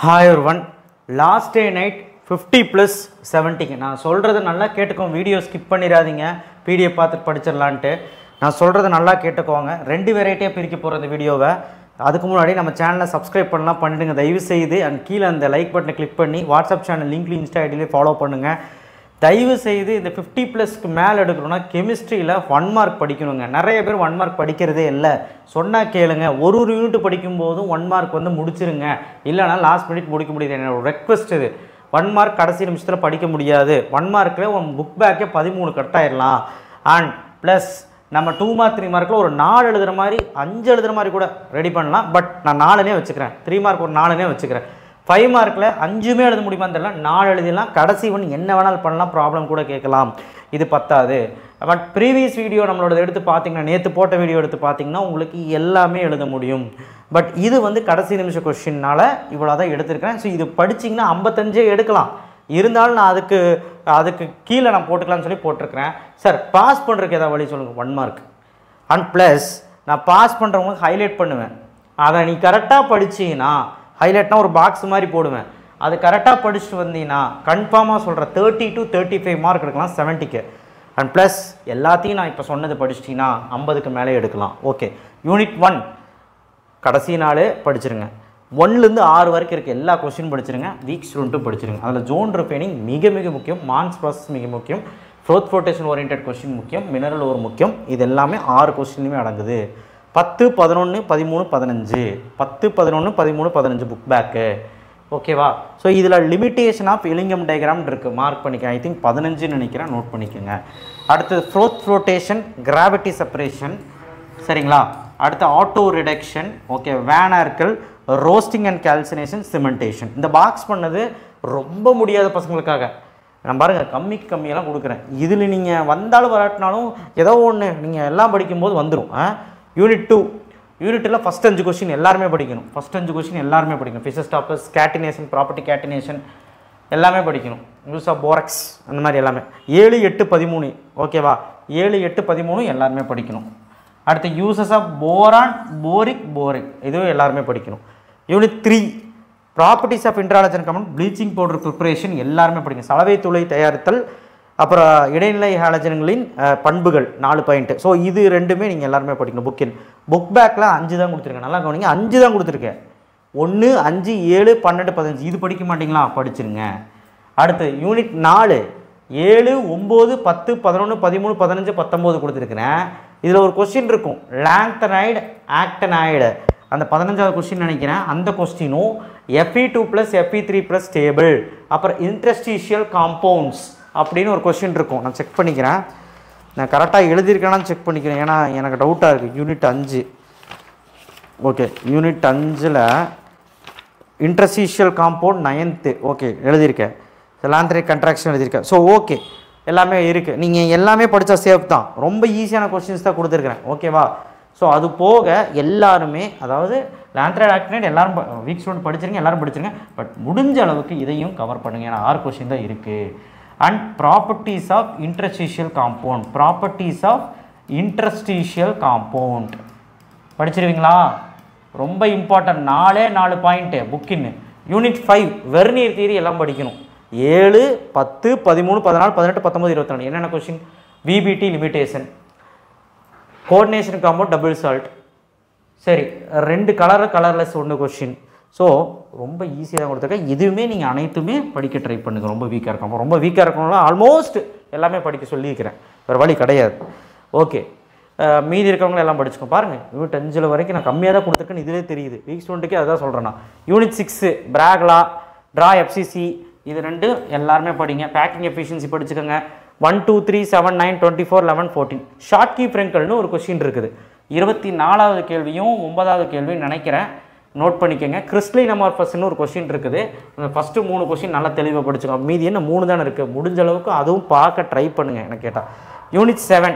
Hi everyone. Last day night 50 plus 70. நான் சொல்றது நல்லா கேட்டுக்கோங்க. Video skip பண்ணிராதீங்க. PDF பார்த்து படிச்சிரலாம்னு. நான் சொல்றது நல்லா கேட்டுக்கோங்க. ரெண்டு வெரைட்டியா பிரிக்க போற இந்த வீடியோவை. அதுக்கு முன்னாடி நம்ம சேனலை சப்ஸ்கிரைப் பண்ணலாம் பண்ணிடுங்க தயவு செய்து. அண்ட் கீழ அந்த லைக் பட்டனை கிளிக் பண்ணி வாட்ஸ்அப் சேனல் லிங்க்ல இன்ஸ்டா ஐடியிலே ஃபாலோ பண்ணுங்க. தயவு செய்து இந்த 50 ப்ளஸ்க்கு மேலே எடுக்கணும்னா கெமிஸ்ட்ரியில் 1 மார்க் படிக்கணுங்க. நிறைய பேர் 1 மார்க் படிக்கிறதே இல்லை. சொன்னால் கேளுங்க. ஒரு யூனிட் படிக்கும்போதும் 1 மார்க் வந்து முடிச்சிருங்க. இல்லைனா லாஸ்ட் மினிட் முடிக்க முடியாது. என்னோட ரெக்வஸ்ட் இது. 1 மார்க் கடைசி நிமிஷத்தில் படிக்க முடியாது. 1 மார்க்கில் உன் புக் பேக்கே 13 கட் ஆயிடலாம். அண்ட் ப்ளஸ் நம்ம 2 மார்க் 3 மார்க்கில் ஒரு 4 எழுதுகிற மாதிரி 5 எழுதுகிற மாதிரி கூட ரெடி பண்ணலாம். பட் நான் 4னே வச்சுக்கிறேன். 3 மார்க் ஒரு 4னே வச்சுக்கிறேன். 5 மார்க்கில் 5மே எழுத முடியுமான்னு தெரியல. 4 எழுதிடலாம். கடைசி ஒன்று என்ன வேணாலும் பண்ணலாம். ப்ராப்ளம் கூட கேட்கலாம். இது பத்தாது. பட் ப்ரீவியஸ் வீடியோ நம்மளோட எடுத்து பார்த்தீங்கன்னா, நேற்று போட்ட வீடியோ எடுத்து பார்த்தீங்கன்னா உங்களுக்கு எல்லாமே எழுத முடியும். பட் இது வந்து கடைசி நிமிஷம் கொஸ்டின்னால இவ்வளோ தான் எடுத்திருக்கிறேன். ஸோ இது படிச்சிங்கன்னா 55 எடுக்கலாம். இருந்தாலும் நான் அதுக்கு கீழே நான் போட்டுக்கலாம்னு சொல்லி போட்டிருக்கிறேன். சார் பாஸ் பண்ணுறதுக்கு ஏதாவது வழி சொல்லுங்கள். 1 மார்க் அண்ட் ப்ளஸ் நான் பாஸ் பண்ணுறவங்களுக்கு ஹைலைட் பண்ணுவேன். அதை நீ கரெக்டாக படிச்சிங்கன்னா ஹைலைட்னா ஒரு பாக்ஸ் மாதிரி போடுவேன். அது கரெக்டாக படிச்சுட்டு வந்தீங்கன்னா கன்ஃபார்மாக சொல்கிறேன் 30 to 35 மார்க் எடுக்கலாம் 70க்கு. அண்ட் ப்ளஸ் எல்லாத்தையும் நான் இப்போ சொன்னது படிச்சிட்டிங்கன்னா 50க்கு மேலே எடுக்கலாம். ஓகே, யூனிட் 1 கடைசி நாள் படிச்சிருங்க. 1லேருந்து 6 வரைக்கும் இருக்க எல்லா கொஸ்டின் படிச்சிருங்க. வீக் ஸ்டூடெண்ட்டும் படிச்சிருங்க. அதில் ஜோன் ரிஃபைனிங் மிக மிக முக்கியம். மார்க்ஸ் ப்ராசஸ் மிக முக்கியம். ஃப்ளோத் ஃப்ளோட்டேஷன் ஓரியன்ட் கொஸ்டின் முக்கியம். மினரல் ஓர் முக்கியம். இது எல்லாமே 6 கொஸ்டின்லையுமே அடங்குது. 10, 11, 13, 15 10, 11, 13, 15 புக் பேக்கு. ஓகேவா? ஸோ இதில் லிமிட்டேஷன் ஆஃப் எலிங்கம் டயக்ராம் இருக்குது. மார்க் பண்ணிக்க. ஐ திங்க் 15 நினைக்கிறேன். நோட் பண்ணிக்கோங்க. அடுத்தது ஃப்ளோத் ஃப்ளோட்டேஷன், கிராவிட்டி செப்பரேஷன். சரிங்களா? அடுத்து auto reduction. Okay, van Arkel, roasting and calcination, cementation. இந்த பாக்ஸ் பண்ணது ரொம்ப முடியாத பசங்களுக்காக. நான் பாருங்கள் கம்மியெல்லாம் கொடுக்குறேன். இதில் நீங்கள் வந்தாலும் வராட்டினாலும் ஏதோ ஒன்று நீங்கள் எல்லாம் படிக்கும்போது வந்துடும். யூனிட் 2 யூனிட்டில் ஃபஸ்ட் 5 கொஸ்டின் எல்லாருமே படிக்கணும். ஃபஸ்ட் 5 கொஸ்டின் எல்லாருமே படிக்கணும். ஃபிஷஸ்டாப்பஸ், கேட்டினேஷன், ப்ராப்பர்ட்டி கேட்டினேஷன் எல்லாமே படிக்கணும். யூஸ் ஆஃப் போரக்ஸ் அந்த மாதிரி எல்லாமே 7, 8, 13. ஓகேவா? 7, 8, 13 எல்லாருமே படிக்கணும். அடுத்து யூசஸ் ஆஃப் போரான், போரிக் இதுவும் எல்லாருமே படிக்கணும். Unit 3 properties of interhalogen compound, bleaching powder preparation எல்லாருமே படிக்கணும். சலவை தூளை தயாரித்தல், அப்புறம் இடைநிலை ஹாலஜன்களின் பண்புகள் 4 பாயிண்ட். ஸோ இது ரெண்டுமே நீங்கள் எல்லாருமே படிக்கணும். புக் பேக்கில் 5 தான் கொடுத்துருக்கேன். நல்லா கவனிங்க, 5 தான் கொடுத்துருக்கேன். 1, 5, 7, 12, 15 இது படிக்க மாட்டிங்களா? படிச்சிருங்க. அடுத்து யூனிட் 4 7, 9, 10, 11, 13, 15, 19 கொடுத்துருக்கிறேன். இதில் ஒரு கொஸ்டின் இருக்கும், லாங்தனைடு ஆக்டனைடு. அந்த 15வது கொஸ்டின் நினைக்கிறேன். அந்த கொஸ்டினும் Fe2 + Fe3 + ஸ்டேபிள், அப்புறம் இன்டர்ஸ்டிஷியல் காம்பவுண்ட்ஸ் அப்படின்னு ஒரு கொஸ்டின் இருக்கும். நான் செக் பண்ணிக்கிறேன். நான் கரெக்டாக எழுதியிருக்கேனான்னு செக் பண்ணிக்கிறேன். ஏன்னா எனக்கு டவுட்டாக இருக்குது. யூனிட் 5 ஓகே, யூனிட் 5ல் இன்டர்ஸ்டிஷியல் காம்பவுண்ட் 9th ஓகே எழுதியிருக்கேன். லாந்த்ரிக் கண்ட்ராக்ஷன் எழுதியிருக்கேன். ஸோ ஓகே எல்லாமே இருக்குது. நீங்கள் எல்லாமே படித்தா சேஃப் தான். ரொம்ப ஈஸியான கொஸ்டின்ஸ் தான் கொடுத்துருக்குறேன். ஓகேவா? ஸோ அது போக எல்லாருமே, அதாவது லாந்த்ரைடு ஆக்டினைடு எல்லாரும் வீக் ஸ்டூடெண்ட் படிச்சிருங்க, எல்லாரும் படிச்சிருங்க. பட் முடிஞ்ச அளவுக்கு இதையும் கவர் பண்ணுங்கள். ஏன்னா 6 கொஸ்டின் தான் இருக்குது. And properties of interstitial compound படிச்சிருவீங்களா? ரொம்ப இம்பார்ட்டன்ட். 4 பாயிண்ட்டு புக்கின்னு. யூனிட் 5 வெர்னியர் தியரி எல்லாம் படிக்கணும். 7, 10, 13, 14, 18, 19, 22 என்னென்ன question? VBT limitation, coordination compound, double salt. சரி, 2 கலர்லெஸ் 1 கொஸ்டின். ஸோ ரொம்ப ஈஸியாக தான் கொடுத்துருக்கேன். இதுவுமே நீங்கள் அனைத்துமே படிக்க ட்ரை பண்ணுங்கள். ரொம்ப வீக்காக இருக்கும். ரொம்ப வீக்காக இருக்கணும்னா ஆல்மோஸ்ட் எல்லாமே படிக்க சொல்லியிருக்கிறேன். வேறு வழி கிடையாது. ஓகே, மீதி இருக்கிறவங்க எல்லாம் படிச்சுக்கோங்க. பாருங்கள் யூனிட் 5 வரைக்கும் நான் கம்மியாக தான் கொடுத்துருக்கேன்னு இதிலே தெரியுது. வீக் ஸ்டூடெண்ட்டுக்கே அதான் சொல்கிறேன் நான். யூனிட் 6 பிராக்லா, ட்ரா FCC இது 2 எல்லாருமே படிங்க. பேக்கிங் எஃபிஷியன்சி படிச்சுக்கோங்க. 1, 2, 3, 7, 9, 24, 11, 14 ஷார்ட் கீ ஃப்ரெங்கல்னு ஒரு கொஸ்டின் இருக்குது. 24வது கேள்வியும் 9வது கேள்வியும் நினைக்கிறேன். நோட் பண்ணிக்கோங்க. கிறிஸ்டலின் அமார்ஃபஸ்ன்னு ஒரு கொஸ்டின் இருக்குது. அந்த ஃபஸ்ட்டு 3 கொஸ்டின் நல்லா தெளிவாக படிச்சுக்கோங்க. மீதி என்ன 3 தானே இருக்குது. முடிஞ்ச அளவுக்கு அதுவும் பார்க்க ட்ரை பண்ணுங்கள். எனக்கு கேட்டால் யூனிட் 7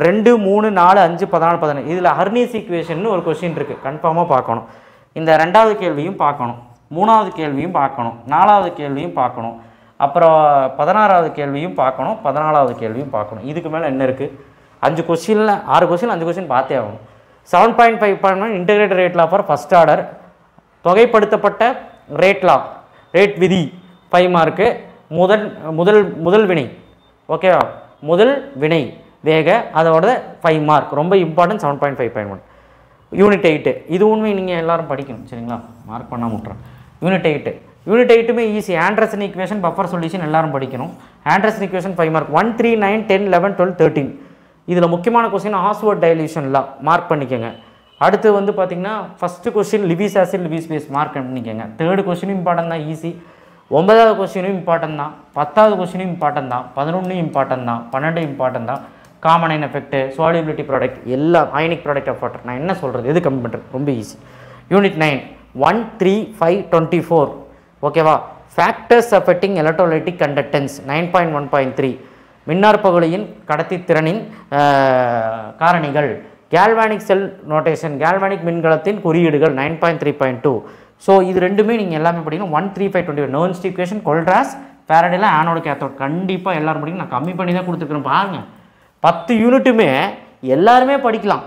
2, 3, 4, 5, 14, 15 இதில் ஹர்னியஸ் ஈக்குவேஷன் ஒரு கொஸ்டின் இருக்குது. கன்ஃபார்மாக பார்க்கணும். இந்த 2வது கேள்வியும் பார்க்கணும், 3வது கேள்வியும் பார்க்கணும், 4வது கேள்வியும் பார்க்கணும், அப்புறம் 16வது கேள்வியும் பார்க்கணும், 14வது கேள்வியும் பார்க்கணும். இதுக்கு மேலே என்ன இருக்குது? 5 கொஸ்டினில் 6 கொஸ்டின் 5 கொஸ்டின் பார்த்தே ஆகணும். 7.5 integrated rate law for first order, தொகைப்படுத்தப்பட்ட ரேட் லா ரேட் விதி 5 மார்க்கு. முதல் வினை ஓகேவா, முதல் வினை வேக அதோட 5 மார்க் ரொம்ப இம்பார்ட்டன்ட். 7.5.1 யூனிட் 8 இது உண்மை நீங்கள் எல்லாரும் படிக்கணும் சரிங்களா, மார்க் பண்ணால் விட்றேன். யூனிட் 8மே easy. Anderson equation buffer solution எல்லாரும் படிக்கணும். Anderson equation 5 mark. 1, 3, 9, 10, 11, 12, 13 இதில் முக்கியமான கொஸ்டின் ஆஸ்வர்ட் டைல்யூஷன்லாம் மார்க் பண்ணிக்கோங்க. அடுத்து வந்து பார்த்தீங்கன்னா first question Lewis acid Lewis base mark பண்ணிக்கோங்க. தேர்டு கொஸ்டினும் இம்பார்ட்டன் தான் ஈஸி. 9வது கொஸ்டினும் இம்பார்ட்டன் தான். 10வது கொஸ்டினும் இம்பார்ட்டன் தான். 11 இம்பார்ட்டன் தான். 12 இம்பார்ட்டன் தான். Common ion effect, solubility product எல்லாம் அயனிக் ப்ராடக்ட் ஆஃப் வாட்டர். நான் என்ன சொல்கிறது, எது கம்மி பண்ணுறது, ரொம்ப ஈஸி. யூனிட் 9 1, 3, 5, 24 ஓகேவா. ஃபேக்டர்ஸ் அஃபெக்டிங் எலக்ட்ரோலைட்டிக் கண்டக்டன்ஸ் 9.1.3 மின்னார் பகுதியின் கடத்தி திறனின் காரணிகள். கேல்வானிக் செல் நோட்டேஷன் கேல்வானிக் மின்கலத்தின் குறியீடுகள் 9.3.2. ஸோ இது ரெண்டுமே நீங்கள் எல்லாமே படிக்கணும். 1, 3, 5, 20 நர்ன்ஸ் ஈக்குவேஷன், கொல்ட்ராஸ், ஃபேரடேல ஆனோட கேத்தோட் கண்டிப்பாக எல்லாரும் படிக்கணும். நான் கம்மி பண்ணி தான் கொடுத்துருக்கேன் பாருங்கள். 10 யூனிட்டுமே எல்லாருமே படிக்கலாம்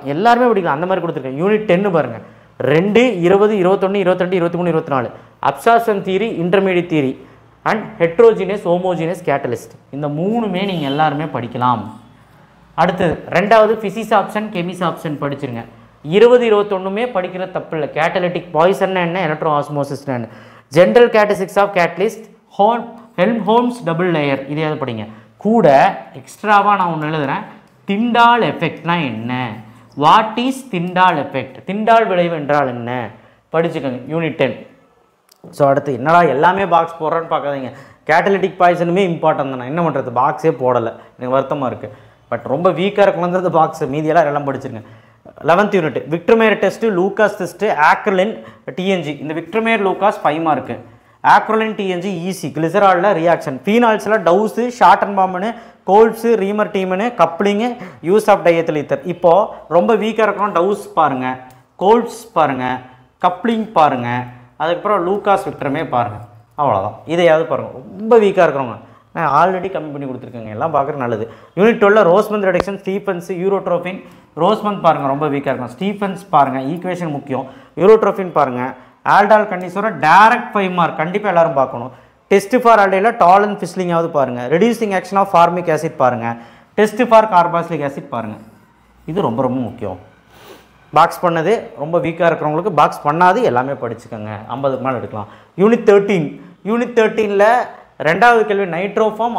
அந்த மாதிரி கொடுத்துருக்கேன். யூனிட் 10 பாருங்கள் 2, 20, 21, 22, 23, 24 absorption theory, intermediate theory and heterogeneous homogeneous catalyst இந்த 3மே நீங்கள் எல்லாருமே படிக்கலாம். அடுத்து 2வது ஃபிசிக்ஸ் ஆப்ஷன் கெமிஸ் ஆப்ஷன் படிச்சிருங்க. 20, 21மே படிக்கிற தப்பு இல்லை. கேட்டலிட்டிக் பாய்சன் என்ன, எலக்ட்ரோ ஆஸ்மோசிஸ் என்ன, general characteristics of catalyst, Helmholtz double layer இதையாவது படிங்க. கூட எக்ஸ்ட்ராவாக நான் ஒன்று எழுதுகிறேன். திண்டால் எஃபெக்ட்னா என்ன, வாட் இஸ் திண்டால் எஃபெக்ட், திண்டால் விளைவு என்றால் என்ன படிச்சுக்கோங்க. யூனிட் 10. ஸோ அடுத்து என்னடா எல்லாமே பாக்ஸ் போடுறேன்னு பார்க்காதீங்க. கேட்டலிட்டிக் பாய்சனுமே இம்பார்ட்டன் தான். நான் என்ன பண்ணுறது, பாக்ஸே போடலை, எனக்கு வருத்தமாக இருக்குது. பட் ரொம்ப வீக்காக இருக்கணும் அந்த பாக்ஸ், மீதியெல்லாம் எல்லாம் படிச்சிருங்க. 11th unit Victor Meyer test, Lucas test, acrolein, TNG. இந்த Victor Meyer Lucas 5 mark. Acrolein TNG easy. கிளிசராலில் ரியாக்ஷன், ஃபீனால்ஸில் Dow's, Schotten Baumann, Kolbe's, Reimer Tiemann, coupling, use of diethyl ether. இப்போது ரொம்ப வீக்காக இருக்கணும் டவுஸ் பாருங்கள், கோல்ஸ் பாருங்கள், கப்ளிங் பாருங்கள், அதுக்கப்புறம் லூகாஸ் விக்டர்மே பாருங்கள். அவ்வளோதான். இதையாவது பாருங்கள். ரொம்ப வீக்காக இருக்கிறவங்க நான் ஆல்ரெடி கம்மி பண்ணி கொடுத்துருக்கேங்க, எல்லாம் பார்க்குறது நல்லது. Unit 12 Rosenmund reduction, Stephens, urotropine. Rosenmund பாருங்கள் ரொம்ப வீக்காக இருக்கும். ஸ்டீஃபன்ஸ் பாருங்கள், ஈக்குவேஷன் முக்கியம். யூரோட்ரோஃபின் பாருங்கள். ஆல்டால் கண்டிசோட டேரக்ட் 5 மார்க் கண்டிப்பாக எல்லாரும் பார்க்கணும். டெஸ்ட் ஃபார் ஆல்டைல டாலன் ஃபிஸ்லிங்காவது பாருங்கள். Reducing action of formic acid பாருங்கள். டெஸ்ட் ஃபார் கார்பாக்சிலிக் ஆசிட் பாருங்கள். இது ரொம்ப ரொம்ப முக்கியம். பாக்ஸ் பண்ணது ரொம்ப வீக்காக இருக்கிறவங்களுக்கு பாக்ஸ் பண்ணாது எல்லாமே படிச்சுக்கோங்க. 50க்கு மேலே எடுக்கலாம். யூனிட் 13ல் 2வது கேள்வி நைட்ரோஃபார்ம்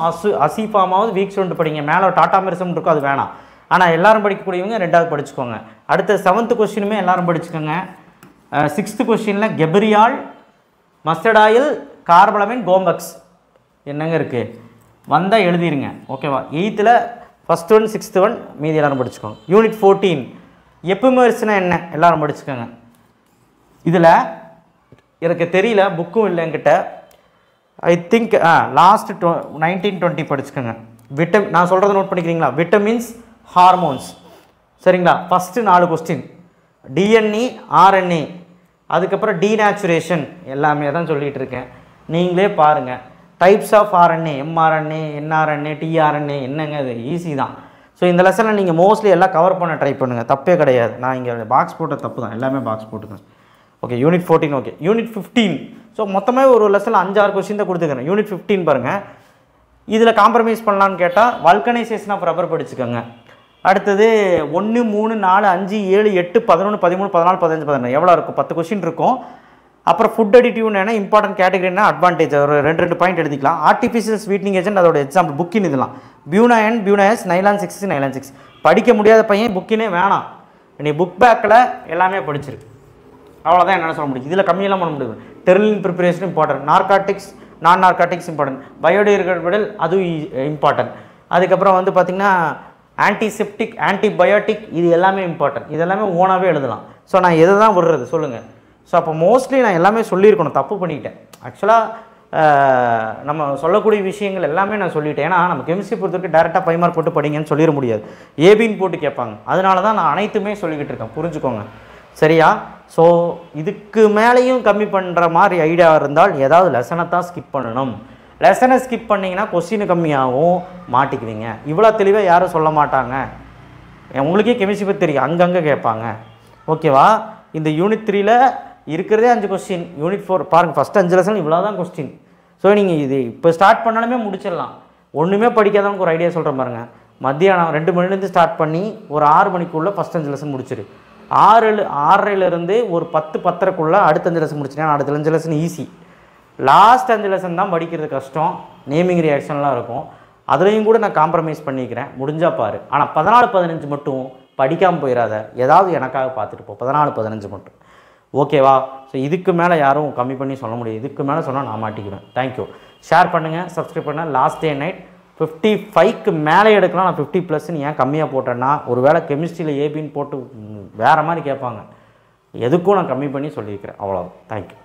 அசிஃபார்மாவது வீக் ஸ்டூடெண்ட் படிங்க. மேலே டாட்டாமெரிசம் இருக்கும், அது வேணாம். ஆனால் எல்லாரும் படிக்கக்கூடியவங்க 2வது படிச்சுக்கோங்க. அடுத்த 7th கொஸ்டினுமே எல்லாரும் படிச்சுக்கோங்க. 6th கொஸ்டினில் கெபரியால், மஸ்டர்ட் ஆயில், கார்பலமின், கோம்பக்ஸ் என்னங்க இருக்குது வந்தால் எழுதிருங்க ஓகேவா. 8th ஃபஸ்ட் 1 6th 1 மீதி எல்லாரும் படிச்சுக்கோங்க. யூனிட் 14 எப்பிமர்ஸ்னா என்ன எல்லாரும் படிச்சுக்கோங்க. இதில் எனக்கு தெரியல, புக்கும் இல்லை என்கிட்ட. ஐ திங்க் லாஸ்ட் 1920 படிச்சுக்கோங்க. நான் சொல்கிறத நோட் பண்ணிக்கிறீங்களா. விட்டமின்ஸ், ஹார்மோன்ஸ் சரிங்களா. ஃபஸ்ட்டு 4 கொஸ்டின் டிஎன்ஏ, ஆர்என்ஏ, அதுக்கப்புறம் டீநேச்சுரேஷன் எல்லாமே தான் சொல்லிகிட்டு இருக்கேன், நீங்களே பாருங்கள். Types of RNA, mRNA, nRNA, tRNA என்னங்க அது ஈஸி தான். ஸோ இந்த லெசனில் நீங்கள் மோஸ்ட்லி எல்லாம் கவர் பண்ண ட்ரை பண்ணுங்கள், தப்பே கிடையாது. நான் இங்கே பாக்ஸ் போட்ட தப்பு தான், எல்லாமே பாக்ஸ் போட்டுக்கேன் okay. Unit 14 okay. Unit 15 so மொத்தமாக ஒரு லெசனில் 5-6 கொஸ்டின் தான் கொடுத்துக்கிறேன். யூனிட் 15 பாருங்கள். இதில் காம்ப்ரமைஸ் பண்ணலான்னு கேட்டால் வல்கனைசேஷன் ஆஃப் ரப்பர் படிச்சுக்கோங்க. அடுத்தது 1, 3, 4, 5, 7, 8, 11, 13, 14, 15, 16 எவ்வளோ இருக்கும், 10 கொஸ்டின் இருக்கும். அப்புறம் ஃபுட் அடிட்டிவ்னு என்ன இம்பார்ட்டன்ட் கேட்டகரினா அட்வான்டேஜ் ஒரு 2 பாயிண்ட் எழுதிக்கலாம். ஆர்டிஃபிஷியல் ஸ்வீட்னிங் ஏஜென்ட் அதோட எக்ஸாம்பிள் புக்கின் இதெல்லாம். பியூனாயன், பியூனாயஸ், நைலான் 6, நைலான் 6 படிக்க முடியாத பையன் புக்கினே வேணாம், நீ புக் பேக்கில் எல்லாமே படிச்சிருக்கு, அவ்வளோதான் என்னால் சொல்ல முடியும். இதில் கம்மியெல்லாம் பண்ண முடியும். டெர்லின் ப்ரிப்பரேஷன் இம்பார்ட்டன்ட், நார்காட்டிக்ஸ், நான் நார்காட்டிக்ஸ் இம்பார்ட்டன்ட், பயோடிகிரேடபிள் அதுவும் இம்பார்ட்டன்ட். அதுக்கப்புறம் வந்து பார்த்திங்கன்னா ஆன்டிசெப்டிக், ஆன்டிபயோட்டிக் இது எல்லாமே இம்பார்ட்டன்ட். இது எல்லாமே ஓனாகவே எழுதலாம். ஸோ நான் எதை தான் விடுறது சொல்லுங்கள். ஸோ அப்போ மோஸ்ட்லி நான் எல்லாமே சொல்லியிருக்கணும், தப்பு பண்ணிட்டேன். ஆக்சுவலாக நம்ம சொல்லக்கூடிய விஷயங்கள் எல்லாமே நான் சொல்லிட்டேன். ஏன்னா நம்ம கெமிஸ்ட்ரி பொறுத்தவரைக்கும் டேரெக்டாக 5 மார்க் போட்டு படிங்கன்னு சொல்லிட முடியாது, ஏபின்னு போட்டு கேட்பாங்க. அதனால தான் நான் அனைத்துமே சொல்லிக்கிட்டு இருக்கேன், புரிஞ்சுக்கோங்க சரியா. ஸோ இதுக்கு மேலேயும் கம்மி பண்ணுற மாதிரி ஐடியா இருந்தால் ஏதாவது லெசனை தான் ஸ்கிப் பண்ணணும். லெசனை ஸ்கிப் பண்ணிங்கன்னா கொஸ்டின் கம்மியாகவும் மாட்டிக்குவீங்க. இவ்வளோ தெளிவாக யாரும் சொல்ல மாட்டாங்க. உங்களுக்கே கெமிஸ்ட்ரி பற்றி தெரியும், அங்கங்கே கேட்பாங்க ஓகேவா. இந்த யூனிட் 3ல் இருக்கிறதே 5 கொஸ்டின். யூனிட் 4 பாருங்கள், ஃபஸ்ட் 5 லெசன் இவ்வளோ தான் கொஸ்டின். ஸோ நீங்கள் இது இப்போ ஸ்டார்ட் பண்ணாலுமே முடிச்சிடலாம். ஒன்றுமே படிக்காதவங்க ஒரு ஐடியா சொல்கிறேன் பாருங்கள். மத்தியானம் 2 மணிலேருந்து ஸ்டார்ட் பண்ணி ஒரு 6 மணிக்குள்ளே ஃபஸ்ட் 5 லெசன் முடிச்சிரு. 6:30 ஒரு 10-10:30 அடுத்த 5 லெசன் முடிச்சிட்டேன். அடுத்த 5 லெசன் ஈஸி. லாஸ்ட் 5 லெசன் தான் படிக்கிறது கஷ்டம். நேமிங் ரியாக்ஷன்லாம் இருக்கும். அதுலேயும் கூட நான் காம்ப்ரமைஸ் பண்ணிக்கிறேன், முடிஞ்சால் பாரு. ஆனால் 14-15 மட்டும் படிக்காமல் போயிடாத. ஏதாவது எனக்காக பார்த்துட்டு போ. 14-15 மட்டும் ஓகேவா? ஸோ இதுக்கு மேலே யாரும் கம்மி பண்ணி சொல்ல முடியாது. இதுக்கு மேலே சொன்னால் நான் மாட்டிக்குவேன். தேங்க்யூ. ஷேர் பண்ணுங்கள், சப்ஸ்கிரைப் பண்ணுங்கள். லாஸ்ட் டே நைட் 55க்கு மேலே எடுக்கலாம். நான் 50+ன்னு ஏன் கம்மியாக போட்டேன்னா, ஒரு வேளை கெமிஸ்ட்ரியில் ஏபின்னு போட்டு வேறு மாதிரி கேட்பாங்க. எதுக்கும் நான் கம்மி பண்ணி சொல்லியிருக்கிறேன். அவ்வளோதான். தேங்க்யூ.